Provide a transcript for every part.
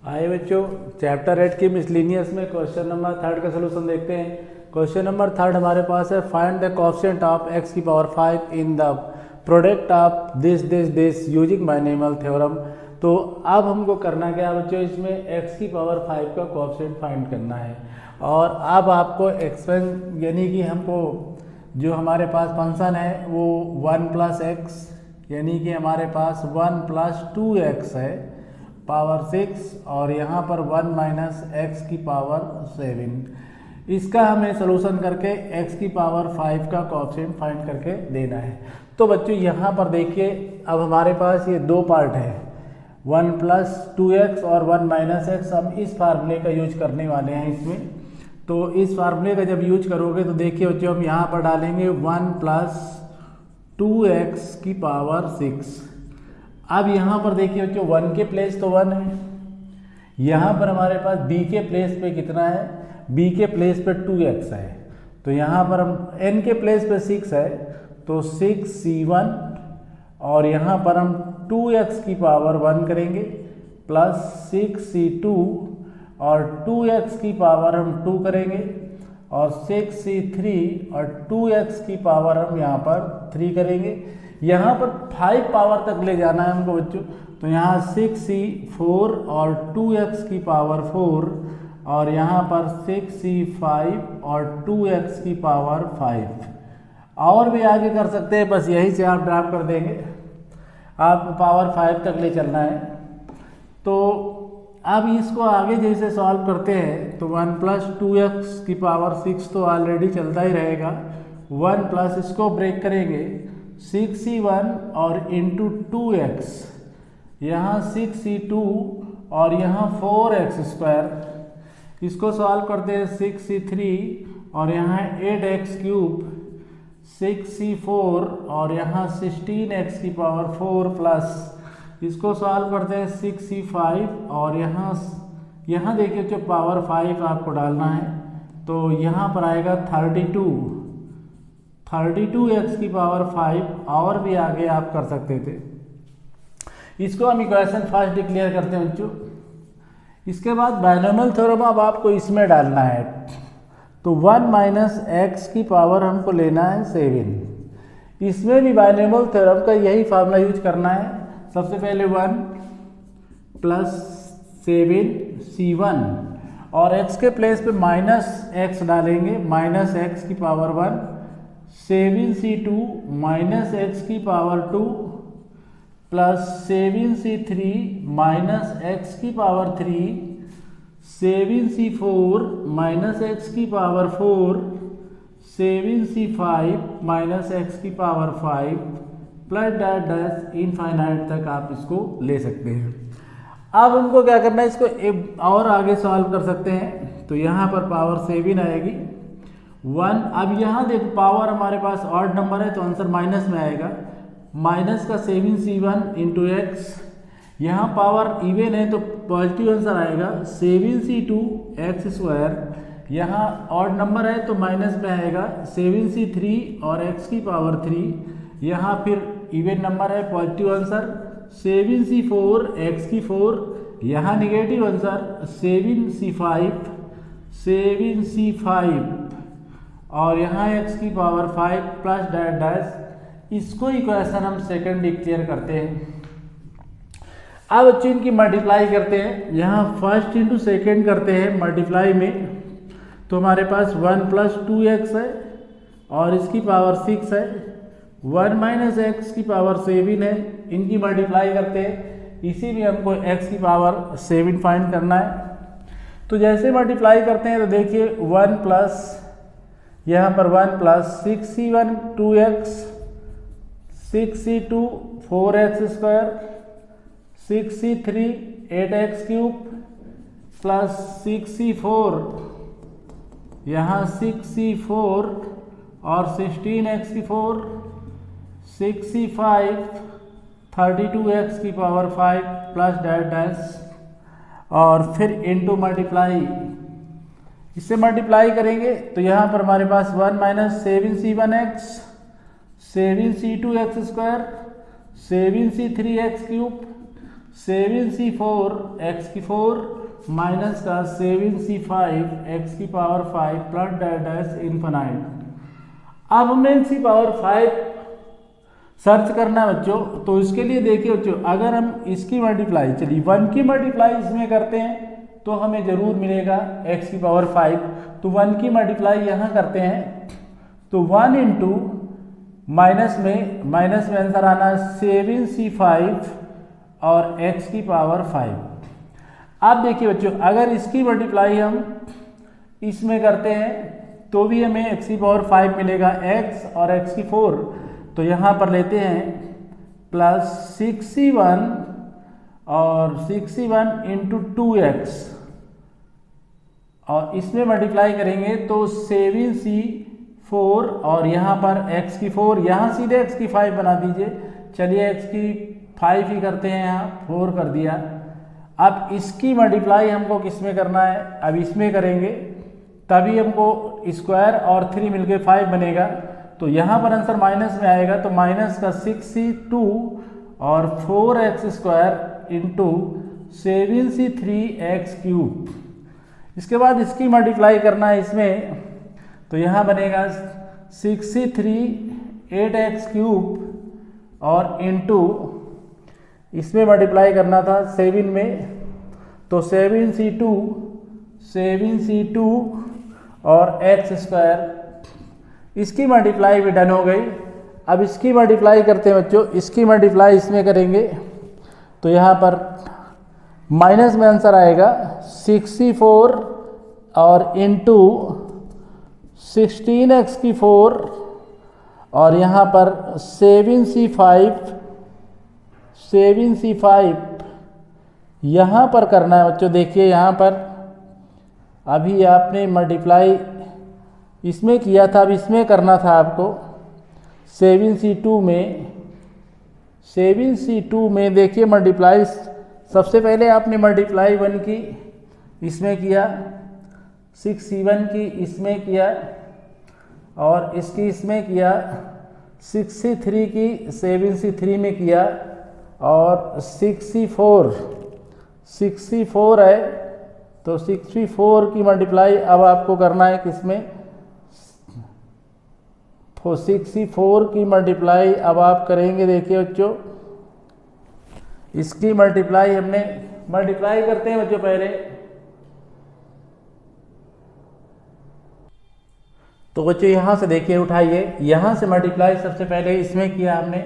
आए बच्चों, चैप्टर 8 की मिसलिनियस में क्वेश्चन नंबर 3 का सलूशन देखते हैं। क्वेश्चन नंबर 3 हमारे पास है, find the coefficient of x की power 5 in the product of this using binomial theorem. तो अब हमको करना क्या है बच्चों, इसमें x की पावर 5 का कोएफिशिएंट फाइंड करना है। और अब आपको एक्सपेंड यानी कि हमको जो हमारे पास फंक्शन है वो 1 प्लस एक्स यानी कि हमारे पास 1 प्लस 2x है पावर 6 और यहाँ पर 1 माइनस एक्स की पावर 7। इसका हमें सलूशन करके x की पावर 5 का कोएफिशिएंट फाइंड करके देना है। तो बच्चों यहाँ पर देखिए, अब हमारे पास ये दो पार्ट है, 1 प्लस 2x और 1 माइनस एक्स। हम इस फार्मूले का यूज करने वाले हैं इसमें। तो इस फार्मूले का जब यूज करोगे तो देखिए बच्चों, हम यहाँ पर डालेंगे 1 प्लस 2x की पावर 6। अब यहाँ पर देखिए बच्चों, 1 के प्लेस तो 1 है, यहाँ पर हमारे पास b के प्लेस पे कितना है, b के प्लेस पे 2x है। तो यहाँ पर हम n के प्लेस पे 6 है तो 6c1 और यहाँ पर हम 2x की पावर 1 करेंगे प्लस 6c2 और 2x की पावर हम 2 करेंगे और 6c3 और 2x की पावर हम यहाँ पर 3 करेंगे। यहाँ पर 5 पावर तक ले जाना है हमको बच्चों। तो यहाँ 6c4 और 2x की पावर 4 और यहाँ पर 6c5 और 2x की पावर 5। और भी आगे कर सकते हैं, बस यही से आप ड्रॉप कर देंगे, आप पावर 5 तक ले चलना है। तो अब इसको आगे जैसे सॉल्व करते हैं तो 1 प्लस 2x की पावर 6 तो ऑलरेडी चलता ही रहेगा, 1 प्लस इसको ब्रेक करेंगे 6c1 और इंटू 2x, यहाँ 6c2 और यहाँ 4x स्क्वायर। इसको सॉल्व करते हैं 6c3 और यहाँ 8x क्यूब, 6c4 और यहाँ 16x की पावर 4 प्लस इसको सॉल्व करते हैं 6c5 और यहाँ देखिए जो पावर 5 आपको डालना है तो यहाँ पर आएगा 32x की पावर 5। और भी आगे आप कर सकते थे। इसको हम इक्वेशन फर्स्ट डिक्लेयर करते हैं बच्चों। इसके बाद बाइनॉमियल थ्योरम अब आपको इसमें डालना है। तो 1 माइनस एक्स की पावर हमको लेना है 7। इसमें भी बाइनॉमियल थ्योरम का यही फार्मूला यूज करना है। सबसे पहले 1 प्लस 7c1 और x के प्लेस पे माइनस एक्स डालेंगे, माइनस एक्स की पावर 1, 7c2 माइनस एक्स की power 2 plus 7c3 minus x की पावर 3, 7c4 माइनस एक्स की पावर 4, 7c5 माइनस एक्स की power 5 plus that dash infinite तक आप इसको ले सकते हैं। अब हमको क्या करना है, इसको और आगे सॉल्व कर सकते हैं। तो यहाँ पर पावर 7 आएगी 1। अब यहाँ देखो पावर हमारे पास ऑड नंबर है तो आंसर माइनस में आएगा, माइनस का 7c1 इंटू एक्स। यहाँ पावर इवन है तो पॉजिटिव आंसर आएगा 7c2 एक्स स्क्वायर। यहाँ ऑड नंबर है तो माइनस में आएगा 7c3 और x की पावर 3। यहाँ फिर इवन नंबर है, पॉजिटिव आंसर 7c4 x की 4। यहाँ निगेटिव आंसर 7c5 और यहाँ x की पावर 5 प्लस डैट डैश। इसको इक्वेशन हम सेकंड डिक्लेयर करते हैं। अब बच्चों इनकी मल्टीप्लाई करते हैं, यहाँ फर्स्ट इंटू सेकेंड करते हैं मल्टीप्लाई में। तो हमारे पास 1 प्लस 2x है और इसकी पावर 6 है, 1 माइनस एक्स की पावर 7 है। इनकी मल्टीप्लाई करते हैं, इसी में हमको x की पावर 7 फाइंड करना है। तो जैसे मल्टीप्लाई करते हैं तो देखिए 1 प्लस यहाँ पर 1 plus 6c1 2x, 6c2 4x square, 6c3 8x cube plus 6c4 यहाँ 6c4 और 16x की 4, 6c5 32x की पावर 5 प्लस डैट डैश और फिर इनटू मल्टीप्लाई। इससे मल्टीप्लाई करेंगे तो यहाँ पर हमारे पास 1 minus 7c1x, 7c2x square, 7c3x cube, 7c4 x की 4 माइनस का 7c5 x की पावर 5 प्लस डैश इनफाइनाइट। अब हमें x की पावर 5 सर्च करना है बच्चों, तो इसके लिए देखिए बच्चों, अगर हम इसकी मल्टीप्लाई, चलिए 1 की मल्टीप्लाई इसमें करते हैं तो हमें जरूर मिलेगा x की पावर 5। तो 1 की मल्टीप्लाई यहाँ करते हैं तो 1 इंटू माइनस में आंसर आना 7c5 और x की पावर 5। अब देखिए बच्चों, अगर इसकी मल्टीप्लाई हम इसमें करते हैं तो भी हमें x की पावर 5 मिलेगा, x और x की 4, तो यहाँ पर लेते हैं प्लस 6c1 और 6c1 इंटू 2x और इसमें मल्टीप्लाई करेंगे तो 7c4 और यहाँ पर x की 4, यहाँ सीधे x की 5 बना दीजिए। चलिए x की 5 ही करते हैं, यहाँ 4 कर दिया। अब इसकी मल्टीप्लाई हमको किस में करना है, अब इसमें करेंगे तभी हमको स्क्वायर और 3 मिलके 5 बनेगा। तो यहाँ पर आंसर माइनस में आएगा, तो माइनस का 6c2 और 4x square into 7c3x cube. इसके बाद इसकी मल्टीप्लाई करना है इसमें, तो यहाँ बनेगा 6c3 8x क्यूब और इंटू इसमें मल्टीप्लाई करना था 7 में, तो 7c2 और x स्क्वायर। इसकी मल्टीप्लाई भी डन हो गई। अब इसकी मल्टीप्लाई करते हैं बच्चों, इसकी मल्टीप्लाई इसमें करेंगे तो यहाँ पर माइनस में आंसर आएगा 6c4 और इंटू 16x की 4 और यहाँ पर 7c5 यहाँ पर करना है बच्चों। देखिए यहाँ पर अभी आपने मल्टीप्लाई इसमें किया था, अब इसमें करना था आपको 7c2 में देखिए मल्टीप्लाई, सबसे पहले आपने मल्टीप्लाई 1 की इसमें किया, 6c1 की इसमें किया और इसकी इसमें किया, 6c3 की 7c3 में किया और 6c4 है तो 6c4 की मल्टीप्लाई अब आपको करना है किसमें, 6c4 की मल्टीप्लाई अब आप करेंगे। देखिए बच्चों, इसकी मल्टीप्लाई हमने मल्टीप्लाई करते हैं बच्चों पहले, तो बच्चों यहाँ से देखिए उठाइए, यहाँ से मल्टीप्लाई सबसे पहले इसमें किया हमने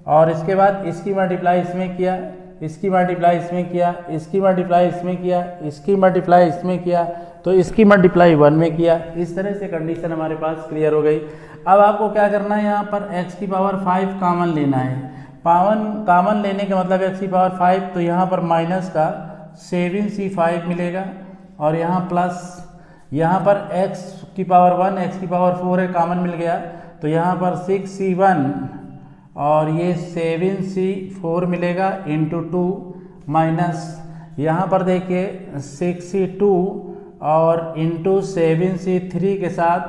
और इसके बाद इसकी मल्टीप्लाई इसमें किया, इसकी मल्टीप्लाई इसमें किया, इसकी मल्टीप्लाई इसमें किया, इसकी मल्टीप्लाई इसमें किया, तो इसकी मल्टीप्लाई 1 में किया। इस तरह से कंडीशन हमारे पास क्लियर हो गई। अब आपको क्या करना है, यहाँ पर x की पावर 5 कॉमन लेना है। कॉमन लेने का मतलब x की पावर 5, तो यहाँ पर माइनस का 7c5 मिलेगा और यहाँ प्लस, यहाँ पर x की पावर 1 x की पावर 4 है, कॉमन मिल गया, तो यहाँ पर 6c1 और ये 7c4 मिलेगा इंटू 2 माइनस, यहाँ पर देखिए 6c2 और इंटू 7c3 के साथ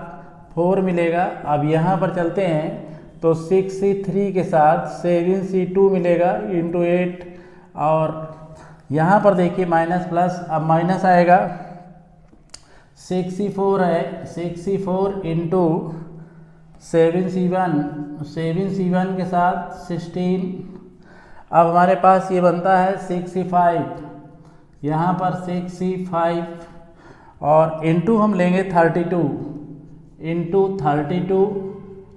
4 मिलेगा। अब यहाँ पर चलते हैं तो 6c3 के साथ 7c2 मिलेगा इंटू 8 और यहाँ पर देखिए माइनस प्लस, अब माइनस आएगा, 6c4 है, 6c4 इंटू 7c1 के साथ 16। अब हमारे पास ये बनता है 6c5, यहाँ पर 6c5 और इंटू हम लेंगे 32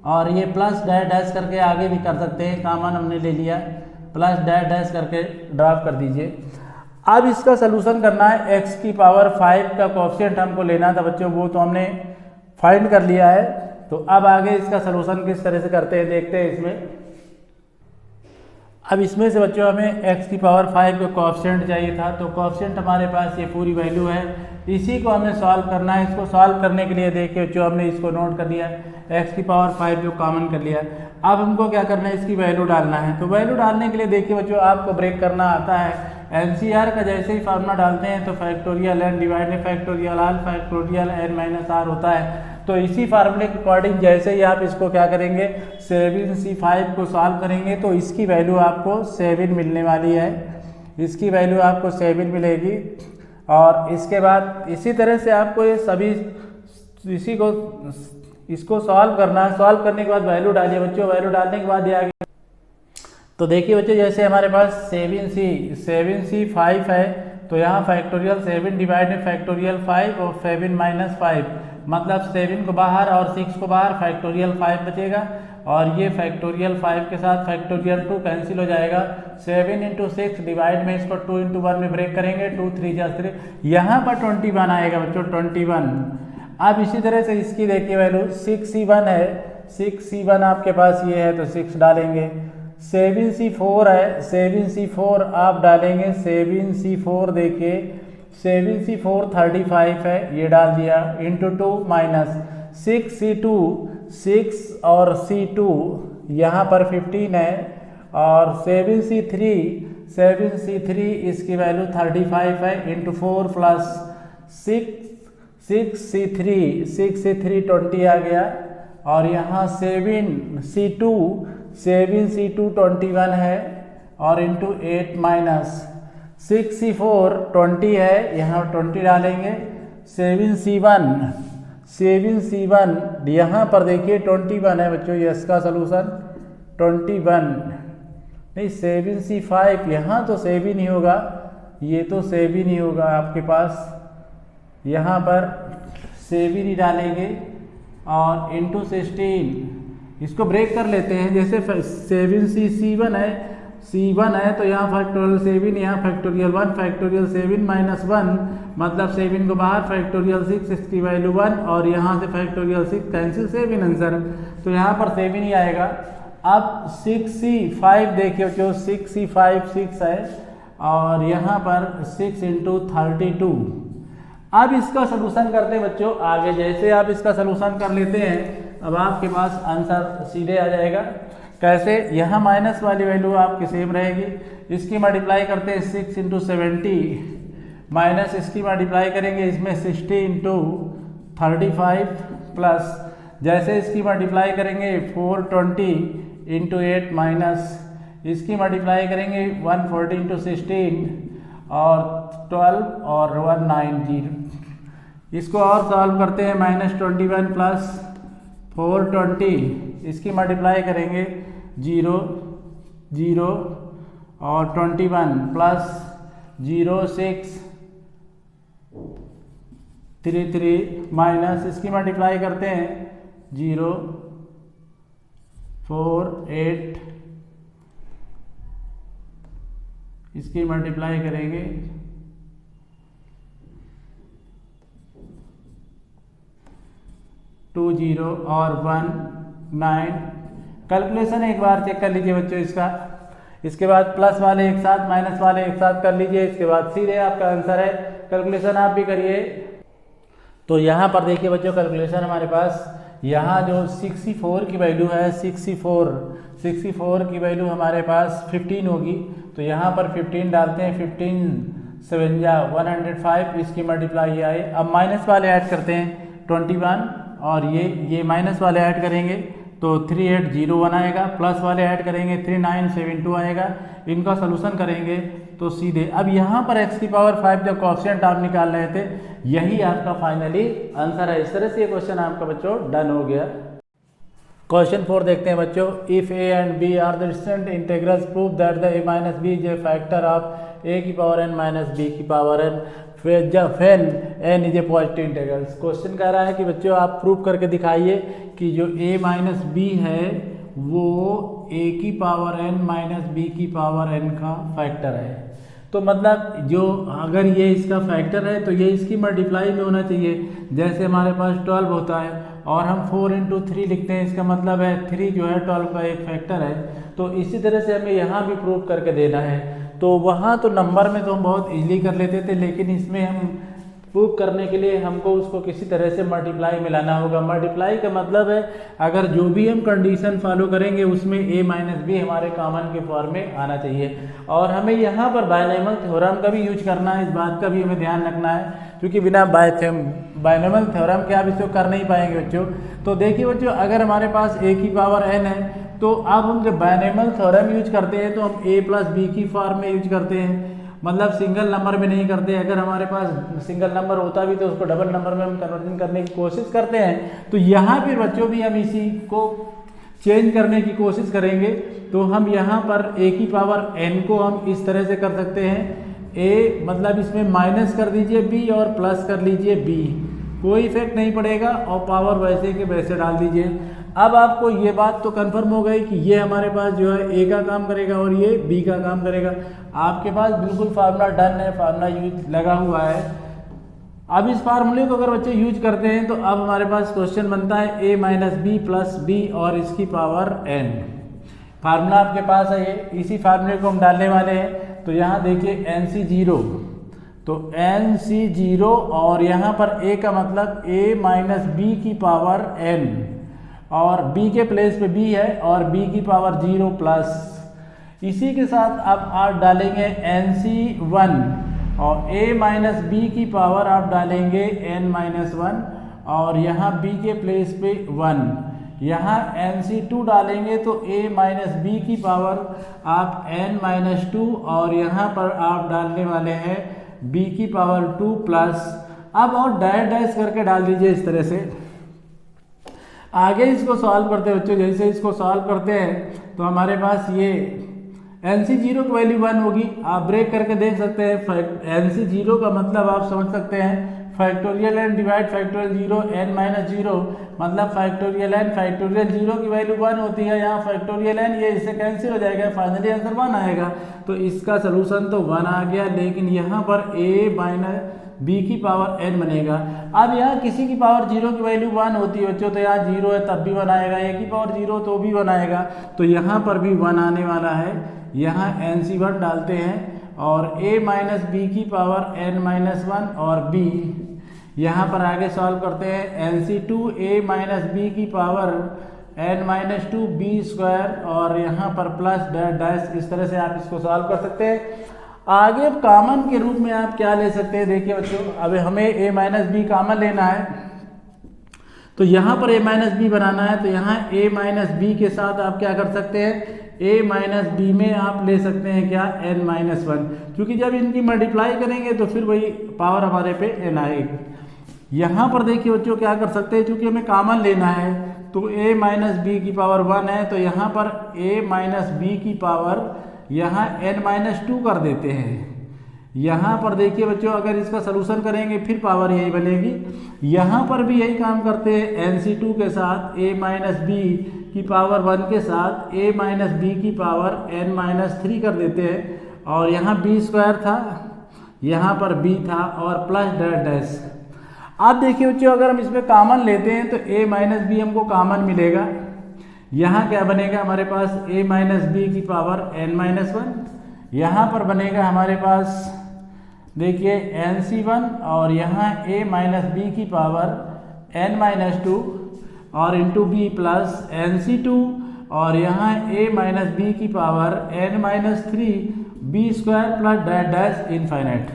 और ये प्लस डैश करके आगे भी कर सकते हैं, कॉमन हमने ले लिया, प्लस डैश करके ड्रॉप कर दीजिए। अब इसका सलूशन करना है, x की पावर 5 का कोएफिशिएंट हमको लेना था बच्चों, वो तो हमने फाइंड कर लिया है। तो अब आगे इसका सलूशन किस तरह से करते हैं देखते हैं इसमें। अब इसमें से बच्चों हमें x की पावर 5 का कोएफिशिएंट चाहिए था, तो कोएफिशिएंट हमारे पास ये पूरी वैल्यू है, इसी को हमें सॉल्व करना है। इसको सॉल्व करने के लिए देखिए जो हमने इसको नोट कर लिया, x की पावर 5 जो कॉमन कर लिया। अब हमको क्या करना है, इसकी वैल्यू डालना है। तो वैल्यू डालने के लिए देखिए बच्चों आपको ब्रेक करना आता है, एनसीआर का जैसे ही फार्मूला डालते हैं तो factorial N divided factorial R factorial N minus R होता है। तो इसी फार्मूले के अकॉर्डिंग जैसे ही आप इसको क्या करेंगे, 7c5 को सॉल्व करेंगे तो इसकी वैल्यू आपको 7 मिलने वाली है। इसकी वैल्यू आपको 7 मिलेगी। और इसके बाद इसी तरह से आपको ये सभी इसको सॉल्व करना है। सॉल्व करने के बाद वैल्यू डालिए बच्चों, वैल्यू डालने के बाद ये आगे तो देखिए बच्चों, जैसे हमारे पास 7c 5 है, तो यहाँ फैक्टोरियल 7 डिवाइड में फैक्टोरियल 5 और 7 माइनस 5, मतलब 7 को बाहर और 6 को बाहर, फैक्टोरियल 5 बचेगा। और ये फैक्टोरियल 5 के साथ फैक्टोरियल 2 कैंसिल हो जाएगा। 7 इंटू 6 डिवाइड में इसको 2 इंटू 1 में ब्रेक करेंगे, 2 3 जा 3, यहाँ पर 21 आएगा बच्चों, 21। अब इसी तरह से इसकी देखिए वैल्यू 6c1 है, 6c1 आपके पास ये है तो 6 डालेंगे। 7c4 है, 7c4 आप डालेंगे, 7c4 देखिए 7c4 35 है, ये डाल दिया, इंटू 2 माइनस 6c2, 6 और c2 यहाँ पर 15 है, और 7c3 इसकी वैल्यू 35 है, इंटू 4 प्लस 6c3 20 आ गया। और यहाँ 7c2 21 है, और इंटू 8 माइनस 6c4 20 है, यहाँ 20 डालेंगे। 7c1 यहाँ पर देखिए 21 है बच्चों, ये इसका सलूशन 21 नहीं। 7c5 यहाँ तो 7 ही होगा, ये तो 7 ही होगा आपके पास, यहाँ पर 7 ही डालेंगे। और इंटू 16 इसको ब्रेक कर लेते हैं, जैसे 7c1 है, c1 है तो यहाँ फैक्टोरियल 7, यहाँ फैक्टोरियल 1, फैक्टोरियल 7 माइनस 1 मतलब 7 को बाहर, फैक्टोरियल 6 इसकी वैल्यू 1, और यहाँ से फैक्टोरियल 6 कैंसिल, 7 आंसर, तो यहाँ पर 7 ही आएगा। अब 6c5 देखिए जो 6c5 6 है, और यहाँ पर 6 इंटू 32। अब इसका सलूशन करते हैं बच्चों आगे, जैसे आप इसका सलूशन कर लेते हैं अब आपके पास आंसर सीधे आ जाएगा। कैसे, यहाँ माइनस वाली वैल्यू आपकी सेम रहेगी, इसकी मल्टीप्लाई करते हैं 6 इंटू 70 माइनस इसकी मल्टीप्लाई करेंगे इसमें 60 इंटू 35 प्लस, जैसे इसकी मल्टीप्लाई करेंगे 420 इंटू 8 माइनस इसकी मल्टीप्लाई करेंगे 140 इंटू 16 और 12 और 190। इसको और सॉल्व करते हैं, -21 प्लस 420 इसकी मल्टीप्लाई करेंगे 0 0 और 21 प्लस 0 6 33 माइनस इसकी मल्टीप्लाई करते हैं 0 4 8 इसकी मल्टीप्लाई करेंगे 2 0 और 1 9। कैलकुलेशन एक बार चेक कर लीजिए बच्चों इसका, इसके बाद प्लस वाले एक साथ माइनस वाले एक साथ कर लीजिए, इसके बाद सीधे आपका आंसर है। कैलकुलेशन आप भी करिए। तो यहाँ पर देखिए बच्चों कैलकुलेशन हमारे पास, यहाँ जो 64 की वैल्यू है 64 की वैल्यू हमारे पास 15 होगी, तो यहाँ पर 15 डालते हैं, 15 7 105 इसकी मल्टीप्लाई आए। अब माइनस वाले ऐड करते हैं 21 और ये माइनस वाले ऐड करेंगे तो 3801 आएगा, प्लस वाले ऐड करेंगे 3972 आएगा। इनका सलूशन करेंगे तो सीधे, अब यहाँ पर x की पावर 5 जब कोएफिशिएंट आप निकाल रहे थे, यही आपका फाइनली आंसर है। इस तरह से ये क्वेश्चन आपका बच्चों डन हो गया। क्वेश्चन 4 देखते हैं बच्चों। If a and b are the distinct integrals prove that the a minus B is a factor of a की पावर n माइनस b की power n when n is a positive integrals. Question कह रहा है कि बच्चों आप prove करके दिखाइए कि जो a माइनस बी है वो a की पावर n माइनस b की पावर n का फैक्टर है। तो मतलब जो अगर ये इसका फैक्टर है तो ये इसकी मल्टीप्लाई में होना चाहिए। जैसे हमारे पास 12 होता है और हम 4 इंटू 3 लिखते हैं, इसका मतलब है 3 जो है 12 का एक फैक्टर है। तो इसी तरह से हमें यहाँ भी प्रूव करके देना है। तो वहाँ तो नंबर में तो हम बहुत इजीली कर लेते थे, लेकिन इसमें हम प्रूव करने के लिए हमको उसको किसी तरह से मल्टीप्लाई में लाना होगा। मल्टीप्लाई का मतलब है अगर जो भी हम कंडीशन फॉलो करेंगे उसमें a माइनस बी हमारे कॉमन के फॉर्म में आना चाहिए। और हमें यहाँ पर बायनॉमियल थ्योरम का भी यूज करना है, इस बात का भी हमें ध्यान रखना है, क्योंकि बिना बायनॉमियल थ्योरम के आप इसको कर नहीं पाएंगे बच्चों। तो देखिए बच्चों, अगर हमारे पास a की पावर n है तो अब हम जब बायनॉमियल थ्योरम यूज करते हैं तो हम a प्लस बी की फॉर्म में यूज करते हैं, मतलब सिंगल नंबर में नहीं करते। अगर हमारे पास सिंगल नंबर होता भी तो उसको डबल नंबर में हम कन्वर्जन करने की कोशिश करते हैं। तो यहाँ फिर बच्चों भी हम इसी को चेंज करने की कोशिश करेंगे। तो हम यहाँ पर a की पावर n को हम इस तरह से कर सकते हैं, a मतलब इसमें माइनस कर दीजिए b और प्लस कर लीजिए b, कोई इफेक्ट नहीं पड़ेगा और पावर वैसे के वैसे डाल दीजिए। अब आपको ये बात तो कंफर्म हो गई कि ये हमारे पास जो है a का काम करेगा और ये b का काम करेगा। आपके पास बिल्कुल फार्मूला डन है, फार्मूला यूज लगा हुआ है। अब इस फार्मूले को अगर बच्चे यूज करते हैं तो अब हमारे पास क्वेश्चन बनता है a minus B plus B और इसकी पावर n। फार्मूला आपके पास है ये, इसी फार्मूले को हम डालने वाले हैं। तो यहाँ देखिए NC0, तो NC0 और यहाँ पर a का मतलब a माइनस बी की पावर n और b के प्लेस पे b है और b की पावर 0 प्लस, इसी के साथ अब आप डालेंगे NC1 और a माइनस बी की पावर आप डालेंगे n माइनस 1 और यहाँ b के प्लेस पे 1, यहाँ NC2 डालेंगे तो a माइनस बी की पावर आप n माइनस 2 और यहाँ पर आप डालने वाले हैं b की पावर 2 प्लस। अब और डैश डैश करके डाल दीजिए इस तरह से। आगे इसको सॉल्व करते हैं बच्चों, जैसे इसको सॉल्व करते हैं तो हमारे पास ये NC0 की वैल्यू 1 होगी। आप ब्रेक करके देख सकते हैं, NC0 का मतलब आप समझ सकते हैं factorial n divide factorial 0 n minus 0, मतलब फैक्टोरियल n फैक्टोरियल 0 की वैल्यू 1 होती है। यहाँ फैक्टोरियल n ये इससे कैंसिल हो जाएगा, फाइनली आंसर 1 आएगा। तो इसका सोल्यूशन तो 1 आ गया, लेकिन यहाँ पर a माइनस b की पावर n बनेगा। अब यहाँ किसी की पावर 0 की वैल्यू 1 होती है बच्चों, तो यहाँ 0 है तब भी 1 आएगा, a की पावर 0 तो भी 1 आएगा। तो यहाँ पर भी 1 आने वाला है। यहाँ NC1 डालते हैं और a माइनस बी की पावर n माइनस 1 और b, यहाँ पर आगे सॉल्व करते हैं NC2 a माइनस बी की power n minus 2 b square और यहाँ पर प्लस डैश डैश, इस तरह से आप इसको सॉल्व कर सकते हैं। आगे अब कॉमन के रूप में आप क्या ले सकते हैं, देखिए बच्चों अब हमें a माइनस बी कॉमन लेना है, तो यहाँ पर a माइनस बी बनाना है। तो यहाँ a माइनस बी के साथ आप क्या कर सकते हैं, a माइनस बी में आप ले सकते हैं क्या n माइनस 1, क्योंकि जब इनकी मल्टीप्लाई करेंगे तो फिर वही पावर हमारे पे n आएगी। यहाँ पर देखिए बच्चों क्या कर सकते हैं, क्योंकि हमें कॉमन लेना है तो a माइनस बी की पावर 1 है, तो यहाँ पर a माइनस बी की पावर यहाँ n माइनस 2 कर देते हैं। यहाँ पर देखिए बच्चों अगर इसका सलूशन करेंगे फिर पावर यही बनेगी। यहाँ पर भी यही काम करते हैं, NC2 के साथ a माइनस बी की पावर 1 के साथ a माइनस बी की पावर n माइनस 3 कर देते हैं और यहाँ b स्क्वायर था, यहाँ पर b था और प्लस डैश डैश। अब देखिए बच्चों अगर हम इसमें कॉमन लेते हैं तो a माइनस बी हमको कॉमन मिलेगा। यहाँ क्या बनेगा हमारे पास a माइनस बी की पावर n माइनस 1, यहाँ पर बनेगा हमारे पास देखिए NC1 और यहाँ a माइनस बी की पावर n माइनस 2 और इंटू बी प्लस NC2 और यहाँ a माइनस बी की power n minus 3 b square plus dash dash infinite.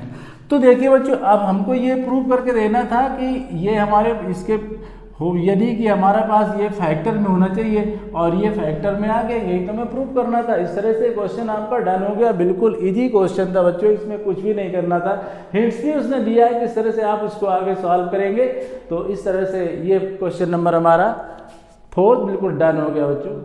तो देखिए बच्चों अब हमको ये प्रूव करके देना था कि ये हमारे इसके हो, यदि कि हमारा पास ये फैक्टर में होना चाहिए और ये फैक्टर में आ गया, यही तो हमें प्रूव करना था। इस तरह से क्वेश्चन आपका डन हो गया, बिल्कुल इजी क्वेश्चन था बच्चों, इसमें कुछ भी नहीं करना था। हिंट्स भी उसने दिया है किस तरह से आप इसको आगे सॉल्व करेंगे। तो इस तरह से ये क्वेश्चन नंबर हमारा 4 बिल्कुल डन हो गया बच्चों।